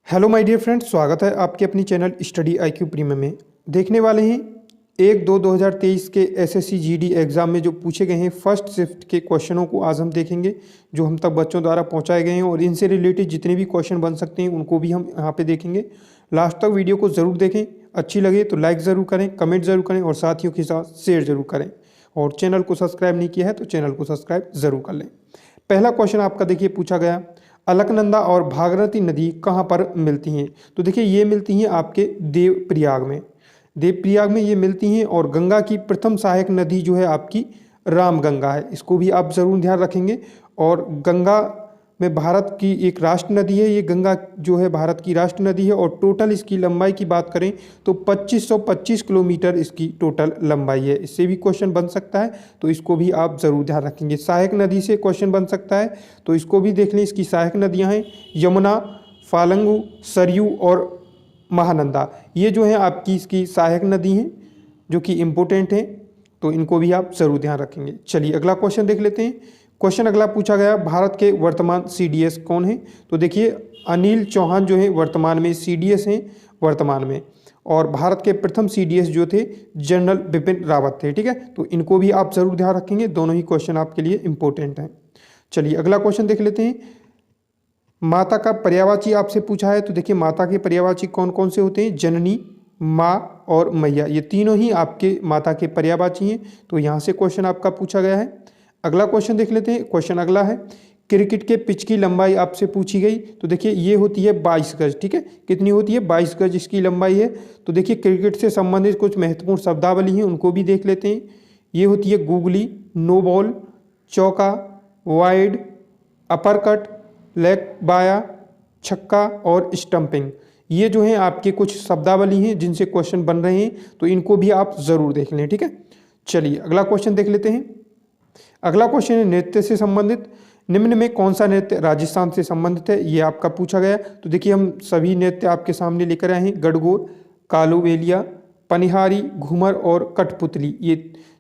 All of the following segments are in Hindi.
हेलो माय डियर फ्रेंड्स, स्वागत है आपके अपनी चैनल स्टडी IQ प्रीमियम में। देखने वाले हैं 1-2-2023 के SSC GD एग्ज़ाम में जो पूछे गए हैं फर्स्ट शिफ्ट के क्वेश्चनों को आज हम देखेंगे, जो हम तक बच्चों द्वारा पहुंचाए गए हैं, और इनसे रिलेटेड जितने भी क्वेश्चन बन सकते हैं उनको भी हम यहाँ पे देखेंगे। लास्ट तक वीडियो को ज़रूर देखें, अच्छी लगे तो लाइक ज़रूर करें, कमेंट ज़रूर करें और साथियों के साथ शेयर ज़रूर करें, और चैनल को सब्सक्राइब नहीं किया है तो चैनल को सब्सक्राइब ज़रूर कर लें। पहला क्वेश्चन आपका देखिए पूछा गया, अलकनंदा और भागीरथी नदी कहाँ पर मिलती हैं? तो देखिए ये मिलती हैं आपके देवप्रयाग में। देवप्रयाग में ये मिलती हैं, और गंगा की प्रथम सहायक नदी जो है आपकी रामगंगा है, इसको भी आप ज़रूर ध्यान रखेंगे। और गंगा में भारत की एक राष्ट्र नदी है, ये गंगा जो है भारत की राष्ट्र नदी है, और टोटल इसकी लंबाई की बात करें तो 2525 किलोमीटर इसकी टोटल लंबाई है। इससे भी क्वेश्चन बन सकता है तो इसको भी आप ज़रूर ध्यान रखेंगे। सहायक नदी से क्वेश्चन बन सकता है तो इसको भी देख लें। इसकी सहायक नदियाँ हैं यमुना, फाल्गु, सरयू और महानंदा। ये जो है आपकी इसकी सहायक नदी हैं जो कि इम्पोर्टेंट हैं, तो इनको भी आप ज़रूर ध्यान रखेंगे। चलिए अगला क्वेश्चन देख लेते हैं। क्वेश्चन अगला पूछा गया, भारत के वर्तमान CDS कौन है? तो देखिए अनिल चौहान जो है वर्तमान में CDS हैं वर्तमान में, और भारत के प्रथम CDS जो थे जनरल बिपिन रावत थे। ठीक है, तो इनको भी आप ज़रूर ध्यान रखेंगे, दोनों ही क्वेश्चन आपके लिए इम्पोर्टेंट हैं। चलिए अगला क्वेश्चन देख लेते हैं। माता का पर्यायवाची आपसे पूछा है, तो देखिए माता के पर्यायवाची कौन कौन से होते हैं? जननी, माँ और मैया, ये तीनों ही आपके माता के पर्यायवाची हैं, तो यहाँ से क्वेश्चन आपका पूछा गया है। अगला क्वेश्चन देख लेते हैं। क्वेश्चन अगला है, क्रिकेट के पिच की लंबाई आपसे पूछी गई, तो देखिए ये होती है 22 गज। ठीक है, कितनी होती है? 22 गज इसकी लंबाई है। तो देखिए क्रिकेट से संबंधित कुछ महत्वपूर्ण शब्दावली हैं, उनको भी देख लेते हैं। ये होती है गूगली, नो बॉल, चौका, वाइड, अपरकट, लेग बाया, छक्का और स्टंपिंग। ये जो है आपके कुछ शब्दावली हैं जिनसे क्वेश्चन बन रहे हैं, तो इनको भी आप ज़रूर देख लें। ठीक है, चलिए अगला क्वेश्चन देख लेते हैं। अगला क्वेश्चन है नृत्य से संबंधित, निम्न में कौन सा नृत्य राजस्थान से संबंधित है? ये आपका पूछा गया। तो देखिए हम सभी नृत्य आपके सामने लेकर आए हैं, गणगौर, कालुबेलिया, पनिहारी, घूमर और कठपुतली। ये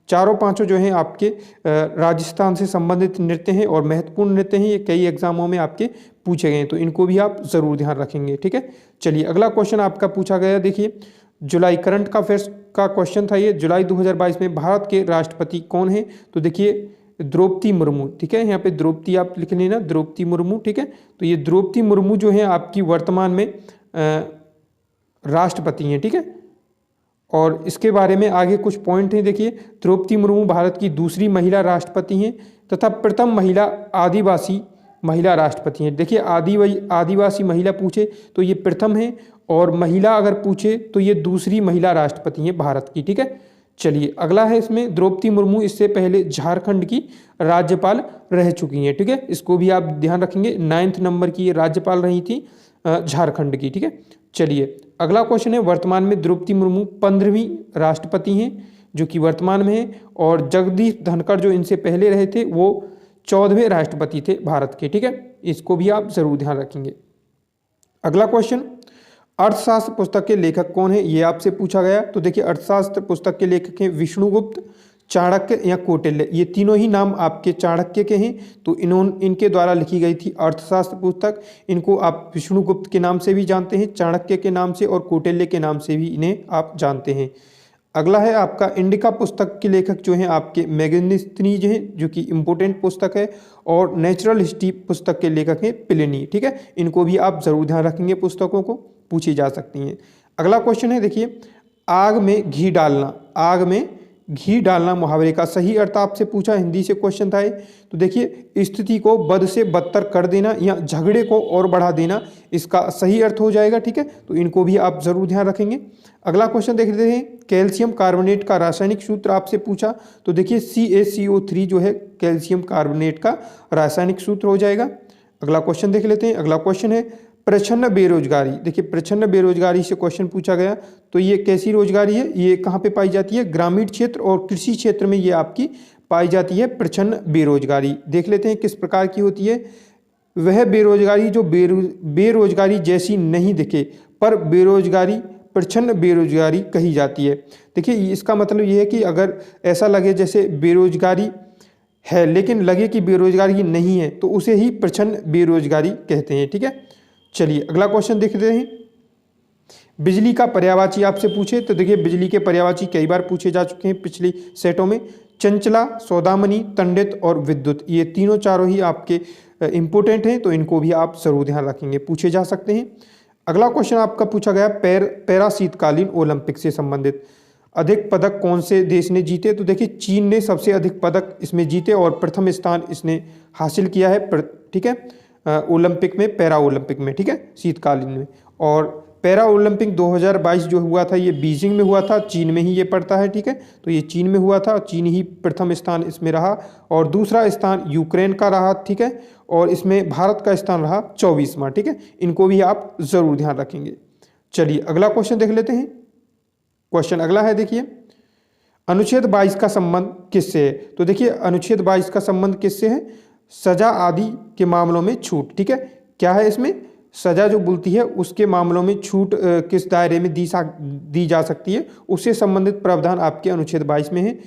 चारों पांचों जो हैं आपके राजस्थान से संबंधित नृत्य हैं और महत्वपूर्ण नृत्य हैं। ये कई एग्जामों में आपके पूछे गए हैं, तो इनको भी आप ज़रूर ध्यान रखेंगे। ठीक है, चलिए अगला क्वेश्चन आपका पूछा गया, देखिए जुलाई करंट अफेयर्स का क्वेश्चन था ये। जुलाई 2022 में भारत के राष्ट्रपति कौन है? तो देखिए द्रौपदी मुर्मू। ठीक है, यहाँ पे द्रौपदी आप लिख लेना, द्रौपदी मुर्मू। ठीक है, तो ये द्रौपदी मुर्मू जो है आपकी वर्तमान में राष्ट्रपति हैं। ठीक है, और इसके बारे में आगे कुछ पॉइंट हैं। देखिए द्रौपदी मुर्मू भारत की दूसरी महिला राष्ट्रपति हैं तथा प्रथम महिला आदिवासी महिला राष्ट्रपति हैं। देखिए आदिवासी महिला पूछे तो ये प्रथम है, और महिला अगर पूछे तो ये दूसरी महिला राष्ट्रपति हैं भारत की। ठीक है, चलिए अगला है इसमें, द्रौपदी मुर्मू इससे पहले झारखंड की राज्यपाल रह चुकी हैं। ठीक है, इसको भी आप ध्यान रखेंगे, 9th नंबर की ये राज्यपाल रही थी झारखंड की। ठीक है, चलिए अगला क्वेश्चन है, वर्तमान में द्रौपदी मुर्मू 15वीं राष्ट्रपति हैं जो कि वर्तमान में है, और जगदीप धनखड़ जो इनसे पहले रहे थे वो 14वें राष्ट्रपति थे भारत के। ठीक है, इसको भी आप जरूर ध्यान रखेंगे। अगला क्वेश्चन, अर्थशास्त्र पुस्तक के लेखक कौन है? ये आपसे पूछा गया। तो देखिए अर्थशास्त्र पुस्तक के लेखक हैं विष्णुगुप्त, चाणक्य या कौटिल्य। ये तीनों ही नाम आपके चाणक्य के हैं, तो इनके द्वारा लिखी गई थी अर्थशास्त्र पुस्तक। इनको आप विष्णुगुप्त के नाम से भी जानते हैं, चाणक्य के नाम से, और कौटिल्य के नाम से भी इन्हें आप जानते हैं। अगला है आपका इंडिका पुस्तक के लेखक जो हैं आपके मैगनीस्थनीज हैं, जो कि इम्पोर्टेंट पुस्तक है, और नेचुरल हिस्ट्री पुस्तक के लेखक हैं प्लिनी। ठीक है, इनको भी आप जरूर ध्यान रखेंगे, पुस्तकों को पूछी जा सकती हैं। अगला क्वेश्चन है, देखिए आग में घी डालना, आग में घी डालना मुहावरे का सही अर्थ आपसे पूछा, हिंदी से क्वेश्चन था। तो देखिए स्थिति को बद से बदतर कर देना या झगड़े को और बढ़ा देना, इसका सही अर्थ हो जाएगा। ठीक है, तो इनको भी आप जरूर ध्यान रखेंगे। अगला क्वेश्चन देख लेते हैं, कैल्शियम कार्बोनेट का रासायनिक सूत्र आपसे पूछा। तो देखिए CaCO3 जो है कैल्शियम कार्बोनेट का रासायनिक सूत्र हो जाएगा। अगला क्वेश्चन देख लेते हैं। अगला क्वेश्चन है प्रच्छन्न बेरोजगारी। देखिए प्रच्छन्न बेरोजगारी से क्वेश्चन पूछा गया, तो ये कैसी रोजगारी है? ये कहाँ पे पाई जाती है? ग्रामीण क्षेत्र और कृषि क्षेत्र में ये आपकी पाई जाती है प्रच्छन्न बेरोजगारी। देख लेते हैं किस प्रकार की होती है। वह बेरोजगारी जो बेरोजगारी जैसी नहीं दिखे पर बेरोजगारी प्रच्छन्न बेरोजगारी कही जाती है। देखिए इसका मतलब ये है कि अगर ऐसा लगे जैसे बेरोजगारी है लेकिन लगे कि बेरोजगारी नहीं है, तो उसे ही प्रच्छन्न बेरोजगारी कहते हैं। ठीक है, चलिए अगला क्वेश्चन देखते हैं। बिजली का पर्यायवाची आपसे पूछे तो देखिए बिजली के पर्यायवाची कई बार पूछे जा चुके हैं पिछली सेटों में। चंचला, सौदामनी, तंडित और विद्युत, ये तीनों चारों ही आपके इंपॉर्टेंट हैं, तो इनको भी आप जरूर ध्यान रखेंगे, पूछे जा सकते हैं। अगला क्वेश्चन आपका पूछा गया पैरा शीतकालीन ओलंपिक से संबंधित। अधिक पदक कौन से देश ने जीते? तो देखिए चीन ने सबसे अधिक पदक इसमें जीते और प्रथम स्थान इसने हासिल किया है, ठीक है, ओलंपिक में, पैरा ओलंपिक में, ठीक है, शीतकालीन में। और पैरा ओलंपिक 2022 जो हुआ था ये बीजिंग में हुआ था, चीन में ही ये पड़ता है, ठीक है, तो ये चीन में हुआ था, चीन ही प्रथम स्थान इसमें रहा और दूसरा स्थान यूक्रेन का रहा, ठीक है, और इसमें भारत का स्थान रहा 24वां, ठीक है, इनको भी आप जरूर ध्यान रखेंगे। चलिए अगला क्वेश्चन देख लेते हैं। क्वेश्चन अगला है, देखिए अनुच्छेद 22 का संबंध किससे है? तो देखिए अनुच्छेद 22 का संबंध किससे है? सजा आदि के मामलों में छूट, ठीक है, क्या है इसमें? सजा जो बोलती है उसके मामलों में छूट किस दायरे में दी जा सकती है, उससे संबंधित प्रावधान आपके अनुच्छेद 22 में है।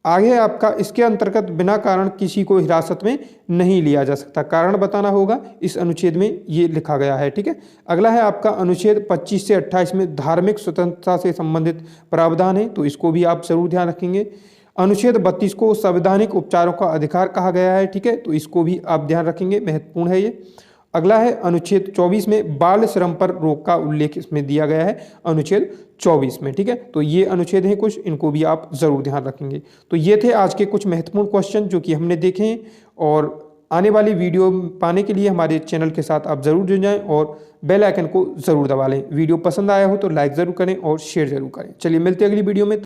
आगे आपका इसके अंतर्गत बिना कारण किसी को हिरासत में नहीं लिया जा सकता, कारण बताना होगा, इस अनुच्छेद में ये लिखा गया है, ठीक है। अगला है आपका अनुच्छेद 25 से 28 में धार्मिक स्वतंत्रता से संबंधित प्रावधान है, तो इसको भी आप जरूर ध्यान रखेंगे। अनुच्छेद 32 को संवैधानिक उपचारों का अधिकार कहा गया है, ठीक है, तो इसको भी आप ध्यान रखेंगे, महत्वपूर्ण है ये। अगला है अनुच्छेद 24 में बाल श्रम पर रोक का उल्लेख इसमें दिया गया है, अनुच्छेद 24 में, ठीक है, तो ये अनुच्छेद हैं कुछ, इनको भी आप जरूर ध्यान रखेंगे। तो ये थे आज के कुछ महत्वपूर्ण क्वेश्चन जो कि हमने देखे हैं, और आने वाली वीडियो पाने के लिए हमारे चैनल के साथ आप जरूर जुड़ जाएं और बेल आइकन को जरूर दबा लें। वीडियो पसंद आया हो तो लाइक ज़रूर करें और शेयर जरूर करें। चलिए मिलते हैं अगली वीडियो में।